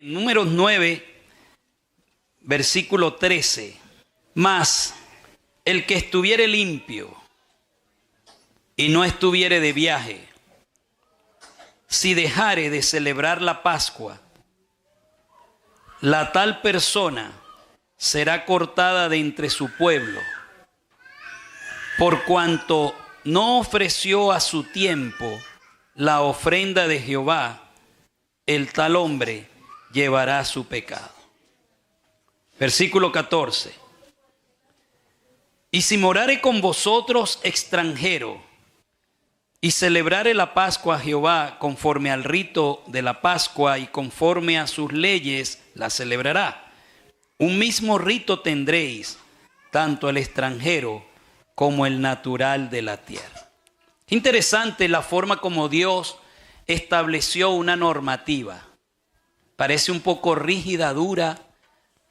Números 9, versículo 13. Mas el que estuviere limpio y no estuviere de viaje, si dejare de celebrar la Pascua, la tal persona será cortada de entre su pueblo, por cuanto no ofreció a su tiempo la ofrenda de Jehová, el tal hombre llevará su pecado. Versículo 14. Y si morare con vosotros extranjero, y celebrare la Pascua a Jehová conforme al rito de la Pascua y conforme a sus leyes, la celebrará. Un mismo rito tendréis, tanto el extranjero como el natural de la tierra. Interesante la forma como Dios estableció una normativa. Parece un poco rígida, dura,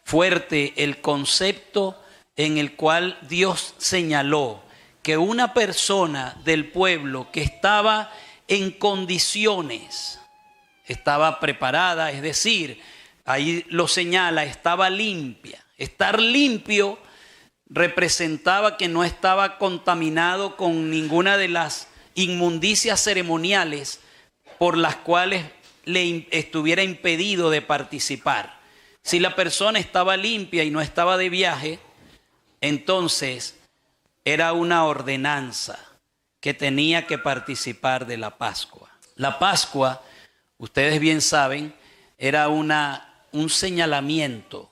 fuerte el concepto en el cual Dios señaló que una persona del pueblo que estaba en condiciones, estaba preparada, es decir, ahí lo señala, estaba limpia. Estar limpio representaba que no estaba contaminado con ninguna de las inmundicias ceremoniales por las cuales le estuviera impedido de participar. Si la persona estaba limpia y no estaba de viaje, entonces era una ordenanza que tenía que participar de la Pascua. La Pascua, ustedes bien saben, era un señalamiento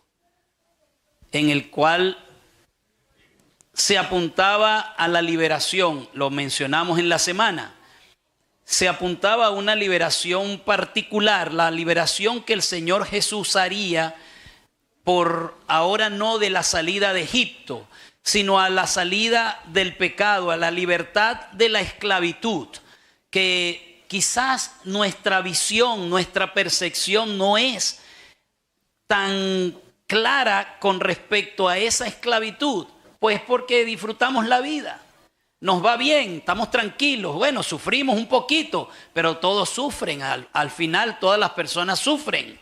en el cual se apuntaba a la liberación, lo mencionamos en la semana. Se apuntaba a una liberación particular, la liberación que el Señor Jesús haría por ahora no de la salida de Egipto, sino a la salida del pecado, a la libertad de la esclavitud, que quizás nuestra visión, nuestra percepción no es tan clara con respecto a esa esclavitud, pues porque disfrutamos la vida. Nos va bien, estamos tranquilos, bueno, sufrimos un poquito, pero todos sufren, al final todas las personas sufren.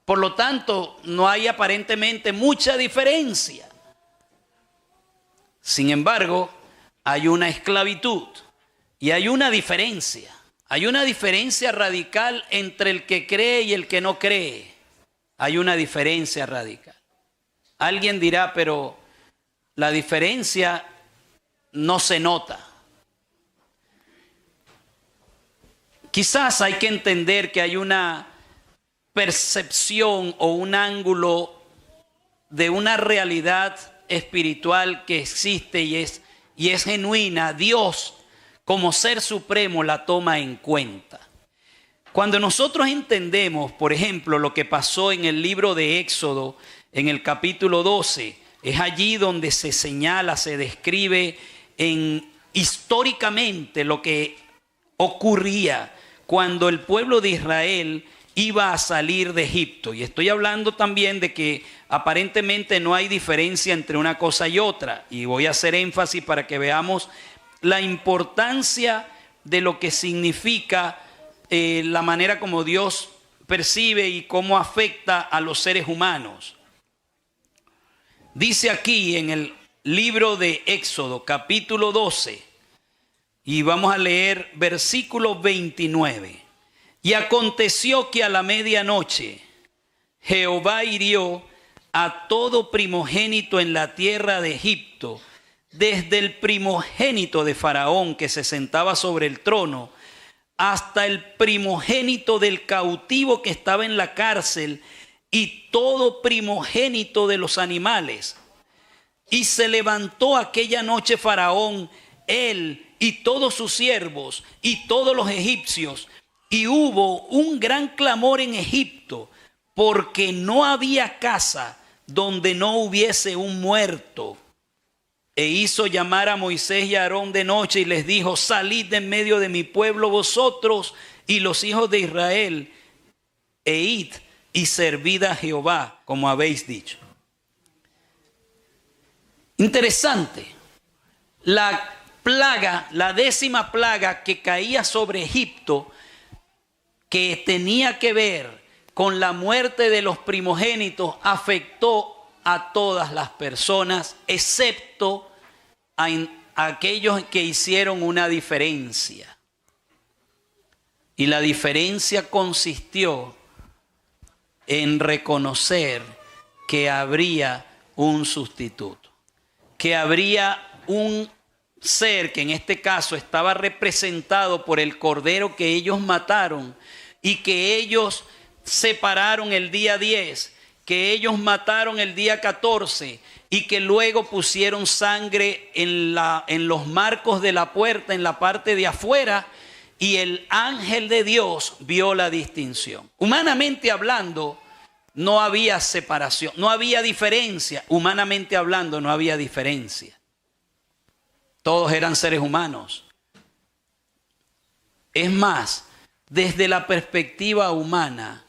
Por lo tanto, no hay aparentemente mucha diferencia. Sin embargo, hay una esclavitud y hay una diferencia. Hay una diferencia radical entre el que cree y el que no cree. Hay una diferencia radical. Alguien dirá, pero la diferencia no se nota. Quizás hay que entender que hay una percepción o un ángulo de una realidad espiritual que existe y es genuina. Dios, como ser supremo, la toma en cuenta. Cuando nosotros entendemos, por ejemplo, lo que pasó en el libro de Éxodo, en el capítulo 12, es allí donde se señala, se describe históricamente lo que ocurría cuando el pueblo de Israel iba a salir de Egipto. Y estoy hablando también de que aparentemente no hay diferencia entre una cosa y otra. Y voy a hacer énfasis para que veamos la importancia de lo que significa la manera como Dios percibe y cómo afecta a los seres humanos. Dice aquí en el libro de Éxodo, capítulo 12, y vamos a leer versículo 29. Y aconteció que a la medianoche Jehová hirió a todo primogénito en la tierra de Egipto, desde el primogénito de Faraón que se sentaba sobre el trono, hasta el primogénito del cautivo que estaba en la cárcel, y todo primogénito de los animales. Y se levantó aquella noche Faraón, él y todos sus siervos y todos los egipcios, y hubo un gran clamor en Egipto, porque no había casa donde no hubiese un muerto. E hizo llamar a Moisés y a Aarón de noche y les dijo: salid de en medio de mi pueblo vosotros y los hijos de Israel, e id y servid a Jehová, como habéis dicho. Interesante. La plaga, la 10ª plaga que caía sobre Egipto, que tenía que ver con la muerte de los primogénitos afectó a todas las personas, excepto a aquellos que hicieron una diferencia. Y la diferencia consistió en reconocer que habría un sustituto, que habría un ser que en este caso estaba representado por el cordero que ellos mataron y que ellos separaron el día 10, que ellos mataron el día 14 y que luego pusieron sangre en los marcos de la puerta, en la parte de afuera, y el ángel de Dios vio la distinción. Humanamente hablando, no había separación, no había diferencia. Humanamente hablando, no había diferencia. Todos eran seres humanos. Es más, desde la perspectiva humana,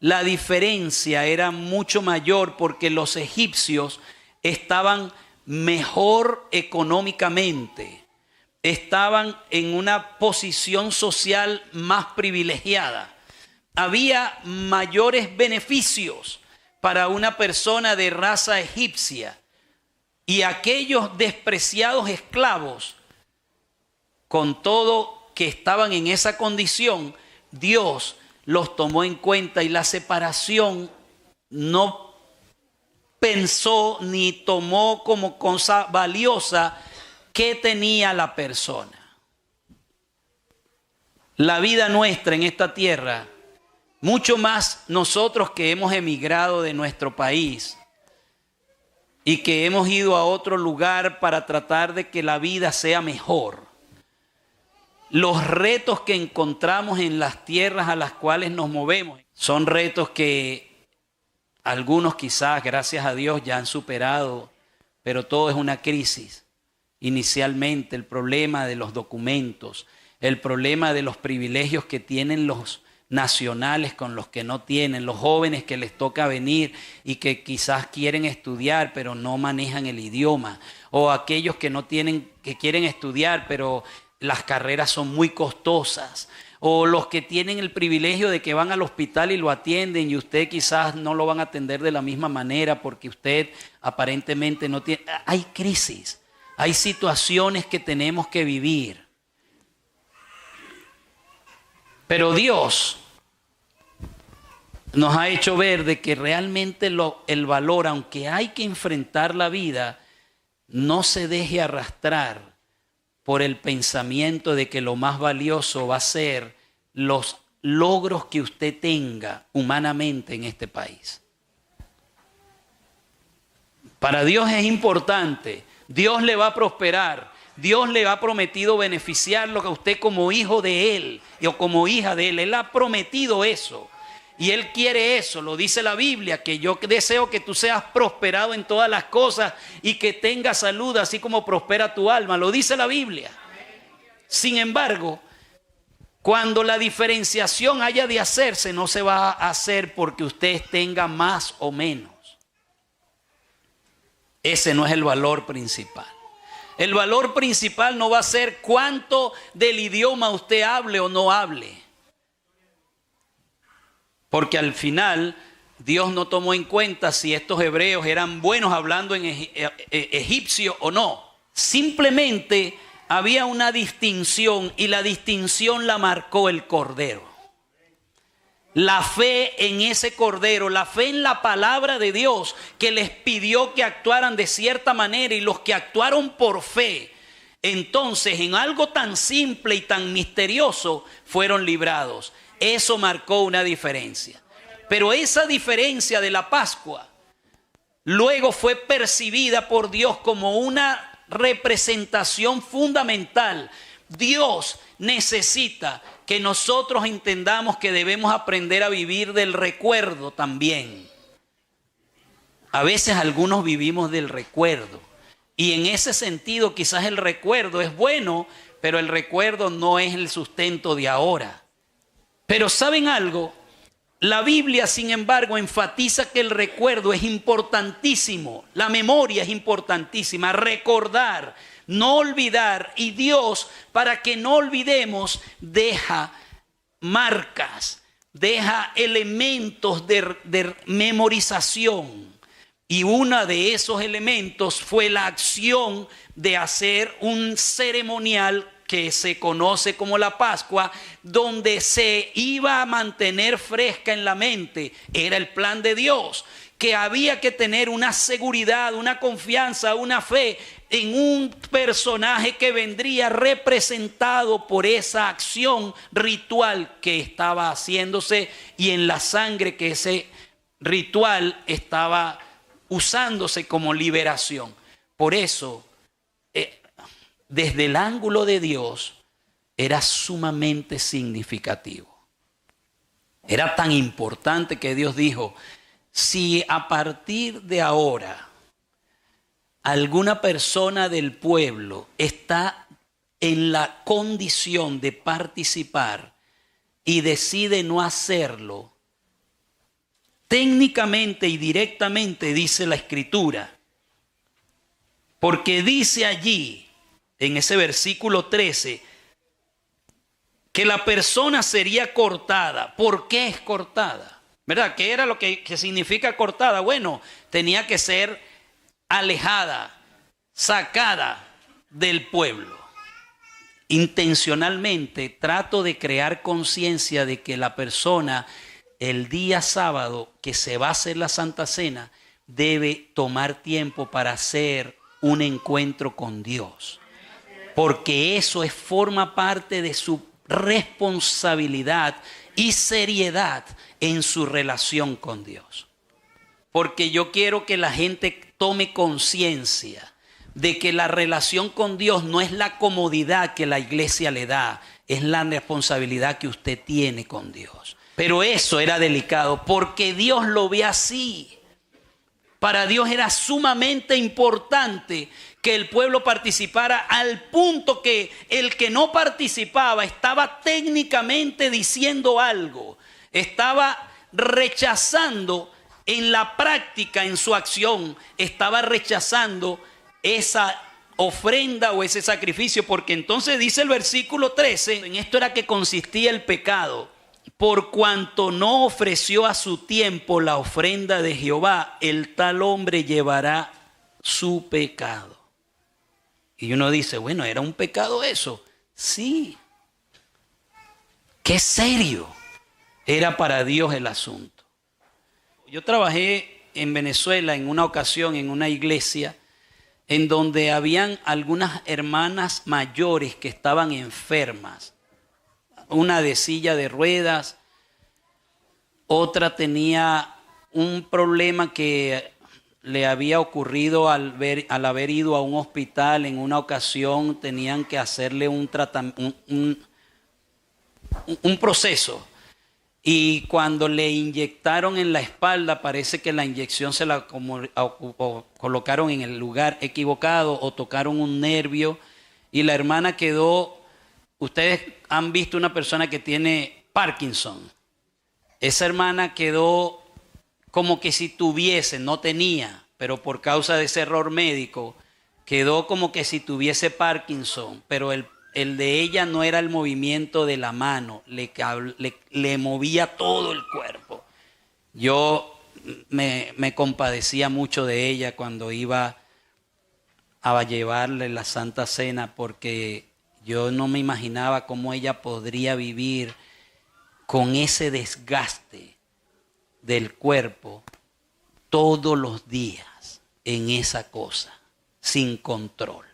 la diferencia era mucho mayor porque los egipcios estaban mejor económicamente, estaban en una posición social más privilegiada. Había mayores beneficios para una persona de raza egipcia, y aquellos despreciados esclavos, con todo que estaban en esa condición, Dios los tomó en cuenta y la separación no pensó ni tomó como cosa valiosa que tenía la persona. La vida nuestra en esta tierra, mucho más nosotros que hemos emigrado de nuestro país y que hemos ido a otro lugar para tratar de que la vida sea mejor. Los retos que encontramos en las tierras a las cuales nos movemos son retos que algunos quizás, gracias a Dios, ya han superado, pero todo es una crisis. Inicialmente el problema de los documentos, el problema de los privilegios que tienen los nacionales con los que no tienen, los jóvenes que les toca venir y que quizás quieren estudiar pero no manejan el idioma, o aquellos que no tienen, que quieren estudiar pero las carreras son muy costosas, o los que tienen el privilegio de que van al hospital y lo atienden y usted quizás no lo van a atender de la misma manera porque usted aparentemente no tiene. Hay crisis, hay situaciones que tenemos que vivir. Pero Dios nos ha hecho ver de que realmente el valor, aunque hay que enfrentar la vida, no se deje arrastrar por el pensamiento de que lo más valioso va a ser los logros que usted tenga humanamente en este país. Para Dios es importante, Dios le va a prosperar. Dios le ha prometido beneficiarlo a usted como hijo de Él o como hija de Él. Él ha prometido eso. Y Él quiere eso. Lo dice la Biblia, que yo deseo que tú seas prosperado en todas las cosas y que tengas salud así como prospera tu alma. Lo dice la Biblia. Sin embargo, cuando la diferenciación haya de hacerse, no se va a hacer porque usted tenga más o menos. Ese no es el valor principal. El valor principal no va a ser cuánto del idioma usted hable o no hable. Porque al final Dios no tomó en cuenta si estos hebreos eran buenos hablando en egipcio o no. Simplemente había una distinción y la distinción la marcó el Cordero. La fe en ese Cordero, la fe en la palabra de Dios que les pidió que actuaran de cierta manera, y los que actuaron por fe, entonces en algo tan simple y tan misterioso fueron librados. Eso marcó una diferencia. Pero esa diferencia de la Pascua luego fue percibida por Dios como una representación fundamental. Dios necesita que nosotros entendamos que debemos aprender a vivir del recuerdo también. A veces algunos vivimos del recuerdo, y en ese sentido quizás el recuerdo es bueno, pero el recuerdo no es el sustento de ahora. Pero ¿saben algo? La Biblia, sin embargo, enfatiza que el recuerdo es importantísimo, la memoria es importantísima, recordar, no olvidar, y Dios, para que no olvidemos, deja marcas, deja elementos de memorización. Y uno de esos elementos fue la acción de hacer un ceremonial que se conoce como la Pascua, donde se iba a mantener fresca en la mente. Era el plan de Dios, que había que tener una seguridad, una confianza, una fe en un personaje que vendría representado por esa acción ritual que estaba haciéndose y en la sangre que ese ritual estaba usándose como liberación. Por eso, desde el ángulo de Dios, era sumamente significativo. Era tan importante que Dios dijo, si a partir de ahora alguna persona del pueblo está en la condición de participar y decide no hacerlo, técnicamente y directamente dice la Escritura, porque dice allí, en ese versículo 13, que la persona sería cortada. ¿Por qué es cortada? ¿Verdad? ¿Qué era lo que significa cortada? Bueno, tenía que ser alejada, sacada del pueblo. Intencionalmente trato de crear conciencia de que la persona, el día sábado que se va a hacer la Santa Cena, debe tomar tiempo para hacer un encuentro con Dios. Porque eso forma parte de su responsabilidad y seriedad en su relación con Dios. Porque yo quiero que la gente tome conciencia de que la relación con Dios no es la comodidad que la iglesia le da, es la responsabilidad que usted tiene con Dios. Pero eso era delicado porque Dios lo ve así. Para Dios era sumamente importante que el pueblo participara, al punto que el que no participaba estaba técnicamente diciendo algo, estaba rechazando en la práctica, en su acción, estaba rechazando esa ofrenda o ese sacrificio, porque entonces dice el versículo 13, en esto era que consistía el pecado. Por cuanto no ofreció a su tiempo la ofrenda de Jehová, el tal hombre llevará su pecado. Y uno dice, bueno, ¿era un pecado eso? Sí. Qué serio era para Dios el asunto. Yo trabajé en Venezuela en una ocasión en una iglesia en donde habían algunas hermanas mayores que estaban enfermas. Una de silla de ruedas, otra tenía un problema que le había ocurrido al haber ido a un hospital en una ocasión. Tenían que hacerle un proceso. Y cuando le inyectaron en la espalda, parece que la inyección se la colocaron en el lugar equivocado o tocaron un nervio. Y la hermana quedó, ustedes han visto una persona que tiene Parkinson. Esa hermana quedó como que si tuviese, no tenía, pero por causa de ese error médico, quedó como que si tuviese Parkinson, pero el de ella no era el movimiento de la mano, le movía todo el cuerpo. Yo me compadecía mucho de ella cuando iba a llevarle la Santa Cena, porque yo no me imaginaba cómo ella podría vivir con ese desgaste del cuerpo todos los días en esa cosa, sin control.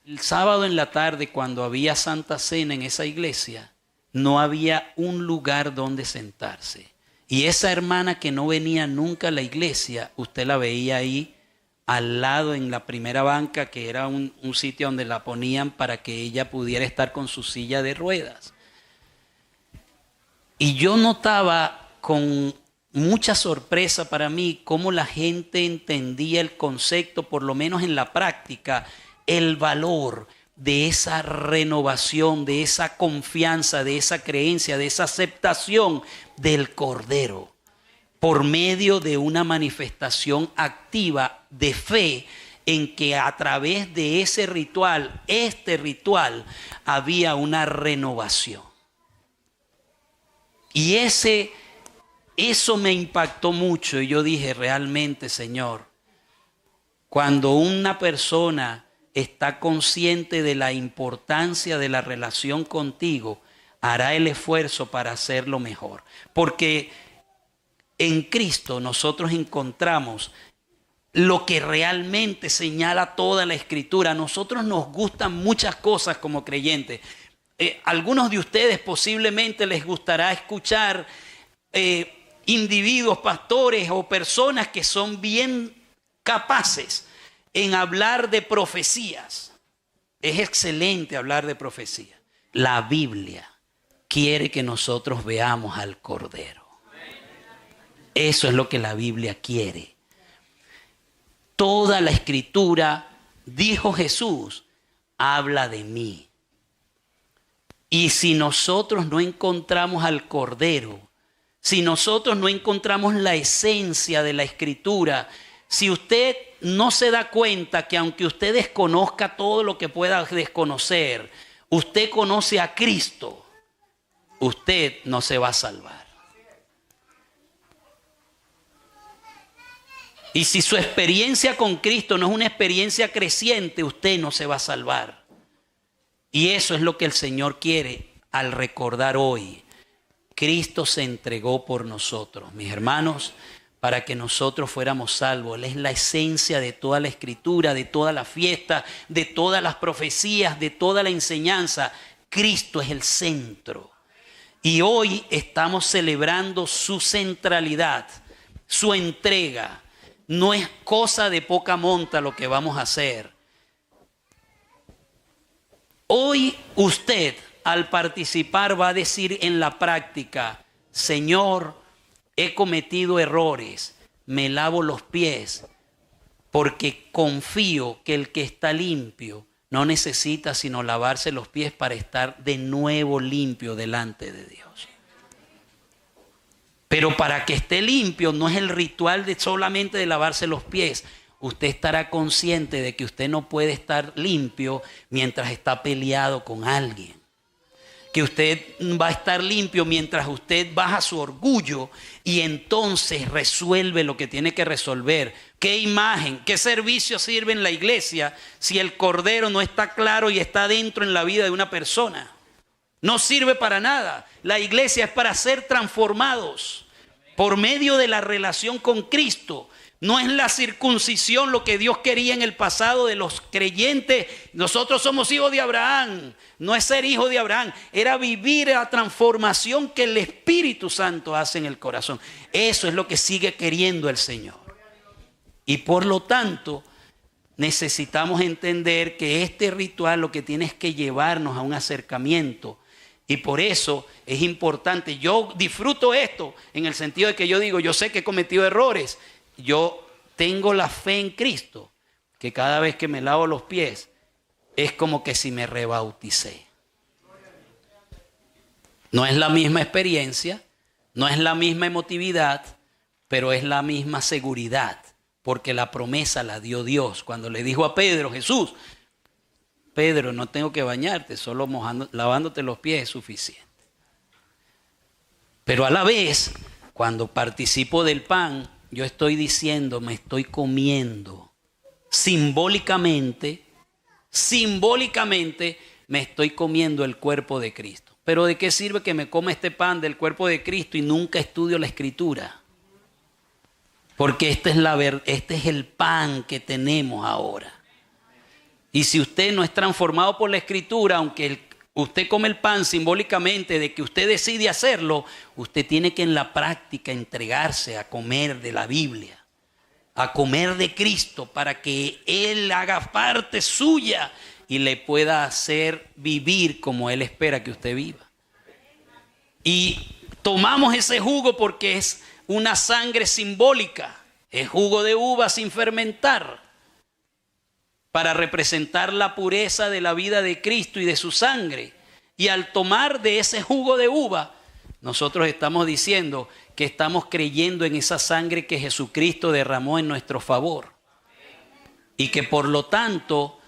El sábado en la tarde, cuando había Santa Cena en esa iglesia, no había un lugar donde sentarse. Y esa hermana que no venía nunca a la iglesia, usted la veía ahí al lado en la primera banca, que era un sitio donde la ponían para que ella pudiera estar con su silla de ruedas. Y yo notaba con mucha sorpresa para mí cómo la gente entendía el concepto, por lo menos en la práctica, el valor de esa renovación, de esa confianza, de esa creencia, de esa aceptación del Cordero, por medio de una manifestación activa de fe en que a través de ese ritual, este ritual, había una renovación. Y eso me impactó mucho y yo dije, realmente, Señor, cuando una persona está consciente de la importancia de la relación contigo, hará el esfuerzo para hacerlo mejor. Porque en Cristo nosotros encontramos lo que realmente señala toda la Escritura. A nosotros nos gustan muchas cosas como creyentes. Algunos de ustedes posiblemente les gustará escuchar individuos, pastores o personas que son bien capaces en hablar de profecías. Es excelente hablar de profecía. La Biblia quiere que nosotros veamos al Cordero. Eso es lo que la Biblia quiere. Toda la Escritura, dijo Jesús, habla de mí. Y si nosotros no encontramos al Cordero, si nosotros no encontramos la esencia de la Escritura, si usted no se da cuenta que aunque usted desconozca todo lo que pueda desconocer, usted conoce a Cristo, usted no se va a salvar. Y si su experiencia con Cristo no es una experiencia creciente, usted no se va a salvar. Y eso es lo que el Señor quiere al recordar hoy. Cristo se entregó por nosotros, mis hermanos, para que nosotros fuéramos salvos. Él es la esencia de toda la Escritura, de toda la fiesta, de todas las profecías, de toda la enseñanza. Cristo es el centro. Y hoy estamos celebrando su centralidad, su entrega. No es cosa de poca monta lo que vamos a hacer. Hoy usted, al participar, va a decir en la práctica: Señor, he cometido errores, me lavo los pies, porque confío que el que está limpio no necesita sino lavarse los pies para estar de nuevo limpio delante de Dios. Pero para que esté limpio no es el ritual de solamente de lavarse los pies. Usted estará consciente de que usted no puede estar limpio mientras está peleado con alguien. Que usted va a estar limpio mientras usted baja su orgullo y entonces resuelve lo que tiene que resolver. ¿Qué imagen, qué servicio sirve en la iglesia si el Cordero no está claro y está dentro en la vida de una persona? No sirve para nada. La iglesia es para ser transformados por medio de la relación con Cristo. No es la circuncisión lo que Dios quería en el pasado de los creyentes. Nosotros somos hijos de Abraham. No es ser hijo de Abraham. Era vivir la transformación que el Espíritu Santo hace en el corazón. Eso es lo que sigue queriendo el Señor. Y por lo tanto, necesitamos entender que este ritual lo que tiene es que llevarnos a un acercamiento. Y por eso es importante. Yo disfruto esto en el sentido de que yo digo, yo sé que he cometido errores. Yo tengo la fe en Cristo, que cada vez que me lavo los pies es como que si me rebauticé. No es la misma experiencia, no es la misma emotividad, pero es la misma seguridad, porque la promesa la dio Dios. Cuando le dijo a Pedro, Jesús, Pedro, no tengo que bañarte, solo lavándote los pies es suficiente. Pero a la vez, cuando participo del pan, yo estoy diciendo, me estoy comiendo. Simbólicamente, me estoy comiendo el cuerpo de Cristo. Pero ¿de qué sirve que me coma este pan del cuerpo de Cristo y nunca estudio la Escritura? Porque este es el pan que tenemos ahora. Y si usted no es transformado por la Escritura, aunque usted come el pan simbólicamente de que usted decide hacerlo, usted tiene que en la práctica entregarse a comer de la Biblia, a comer de Cristo, para que Él haga parte suya y le pueda hacer vivir como Él espera que usted viva. Y tomamos ese jugo porque es una sangre simbólica, es jugo de uva sin fermentar, para representar la pureza de la vida de Cristo y de su sangre. Y al tomar de ese jugo de uva, nosotros estamos diciendo que estamos creyendo en esa sangre que Jesucristo derramó en nuestro favor. Y que por lo tanto,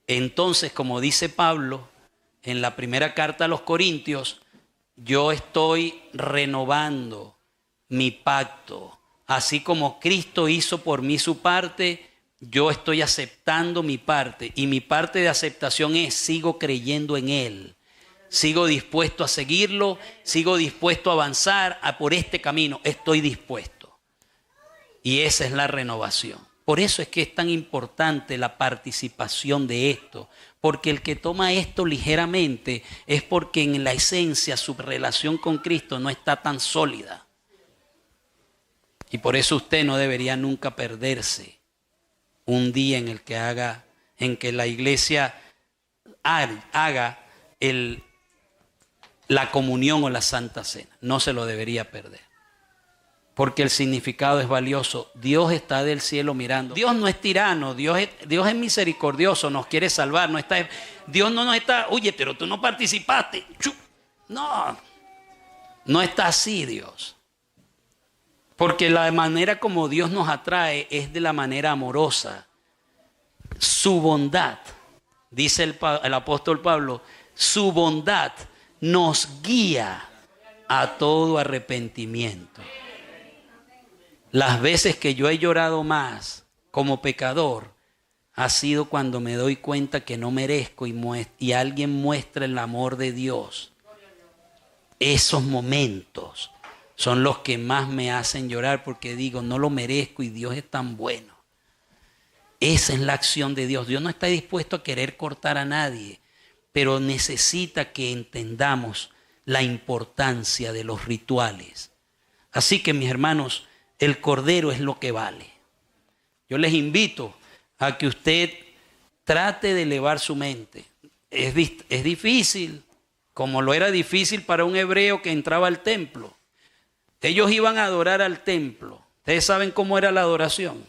entonces, como dice Pablo en la primera carta a los Corintios, yo estoy renovando mi pacto. Así como Cristo hizo por mí su parte, yo estoy aceptando mi parte. Y mi parte de aceptación es, sigo creyendo en Él. Sigo dispuesto a seguirlo, sigo dispuesto a avanzar por este camino. Estoy dispuesto. Y esa es la renovación. Por eso es que es tan importante la participación de esto. Porque el que toma esto ligeramente es porque en la esencia su relación con Cristo no está tan sólida. Y por eso usted no debería nunca perderse un día en el que la iglesia haga la comunión o la Santa Cena. No se lo debería perder. Porque el significado es valioso. Dios está del cielo mirando. Dios no es tirano, Dios es misericordioso, nos quiere salvar. Dios no nos está, oye, pero tú no participaste. No está así Dios. Porque la manera como Dios nos atrae es de la manera amorosa. Su bondad, dice el apóstol Pablo, su bondad nos guía a todo arrepentimiento. Las veces que yo he llorado más como pecador ha sido cuando me doy cuenta que no merezco y alguien muestra el amor de Dios. Esos momentos son los que más me hacen llorar porque digo, no lo merezco y Dios es tan bueno. Esa es la acción de Dios. Dios no está dispuesto a querer cortar a nadie, pero necesita que entendamos la importancia de los rituales. Así que mis hermanos, el cordero es lo que vale. Yo les invito a que usted trate de elevar su mente. Es difícil, como lo era difícil para un hebreo que entraba al templo. Ellos iban a adorar al templo. ¿Ustedes saben cómo era la adoración?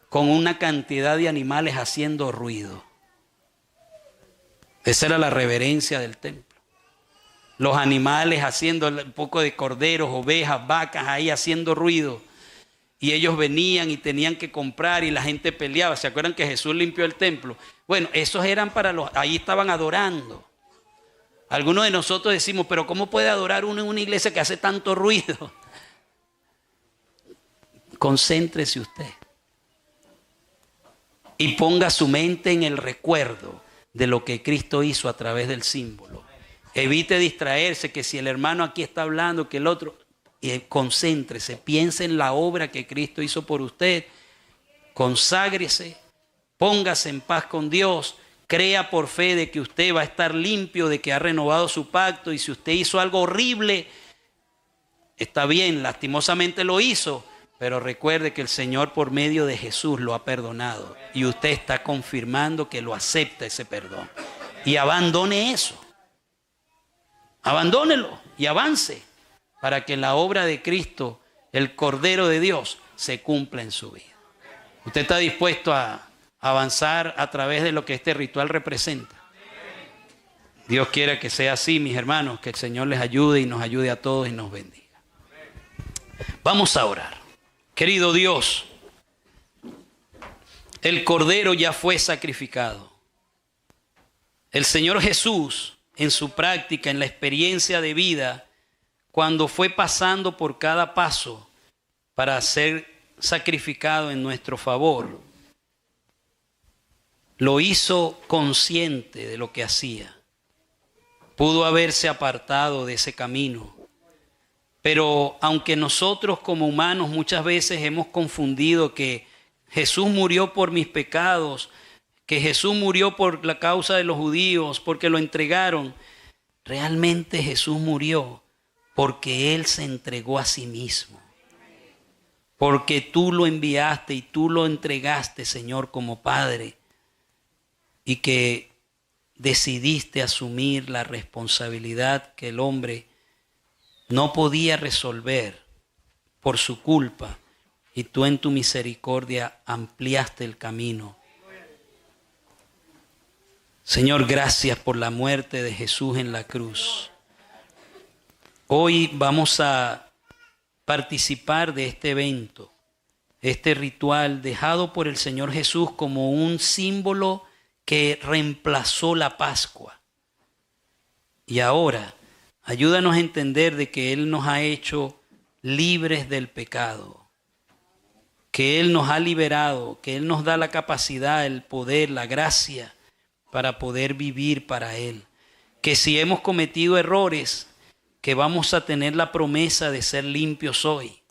Con una cantidad de animales haciendo ruido. Esa era la reverencia del templo. Los animales haciendo un poco de corderos, ovejas, vacas ahí haciendo ruido. Y ellos venían y tenían que comprar y la gente peleaba. ¿Se acuerdan que Jesús limpió el templo? Bueno, esos eran ahí estaban adorando. Algunos de nosotros decimos, pero ¿cómo puede adorar uno en una iglesia que hace tanto ruido? Concéntrese usted. Y ponga su mente en el recuerdo de lo que Cristo hizo a través del símbolo. Evite distraerse, que si el hermano aquí está hablando, que el otro, concéntrese, piense en la obra que Cristo hizo por usted, conságrese, póngase en paz con Dios, crea por fe de que usted va a estar limpio, de que ha renovado su pacto, y si usted hizo algo horrible, está bien, lastimosamente lo hizo, pero recuerde que el Señor por medio de Jesús lo ha perdonado y usted está confirmando que lo acepta ese perdón. Y abandone eso. Abandónelo y avance para que la obra de Cristo, el Cordero de Dios, se cumpla en su vida. ¿Usted está dispuesto a avanzar a través de lo que este ritual representa? Dios quiera que sea así, mis hermanos, que el Señor les ayude y nos ayude a todos y nos bendiga. Vamos a orar. Querido Dios, el Cordero ya fue sacrificado. El Señor Jesús, en su práctica, en la experiencia de vida, cuando fue pasando por cada paso para ser sacrificado en nuestro favor, lo hizo consciente de lo que hacía. Pudo haberse apartado de ese camino. Pero aunque nosotros como humanos muchas veces hemos confundido que Jesús murió por mis pecados, que Jesús murió por la causa de los judíos, porque lo entregaron, realmente Jesús murió porque Él se entregó a sí mismo. Porque tú lo enviaste y tú lo entregaste, Señor, como Padre, y que decidiste asumir la responsabilidad que el hombre no podía resolver por su culpa, y tú en tu misericordia ampliaste el camino. Señor, gracias por la muerte de Jesús en la cruz. Hoy vamos a participar de este evento, este ritual dejado por el Señor Jesús como un símbolo que reemplazó la Pascua. Y ahora, Ayúdanos a entender de que Él nos ha hecho libres del pecado, que Él nos ha liberado, que Él nos da la capacidad, el poder, la gracia para poder vivir para Él. Que si hemos cometido errores, que vamos a tener la promesa de ser limpios hoy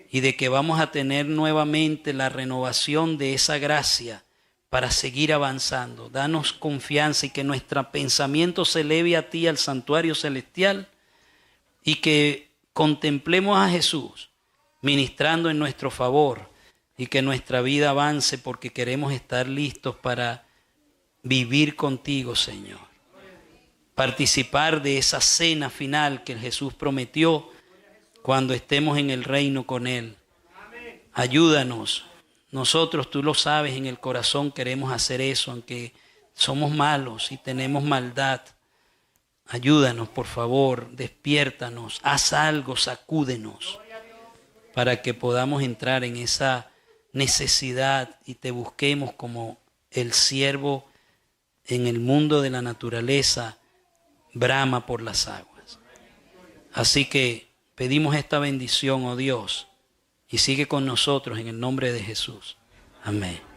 y de que vamos a tener nuevamente la renovación de esa gracia para seguir avanzando. Danos confianza y que nuestro pensamiento se eleve a ti, al santuario celestial, y que contemplemos a Jesús ministrando en nuestro favor y que nuestra vida avance porque queremos estar listos para vivir contigo, Señor. Participar de esa cena final que Jesús prometió cuando estemos en el reino con Él. Ayúdanos. Nosotros, tú lo sabes, en el corazón queremos hacer eso, aunque somos malos y tenemos maldad. Ayúdanos, por favor, despiértanos, haz algo, sacúdenos, para que podamos entrar en esa necesidad y te busquemos como el siervo en el mundo de la naturaleza brama por las aguas. Así que pedimos esta bendición, oh Dios, y sigue con nosotros en el nombre de Jesús. Amén.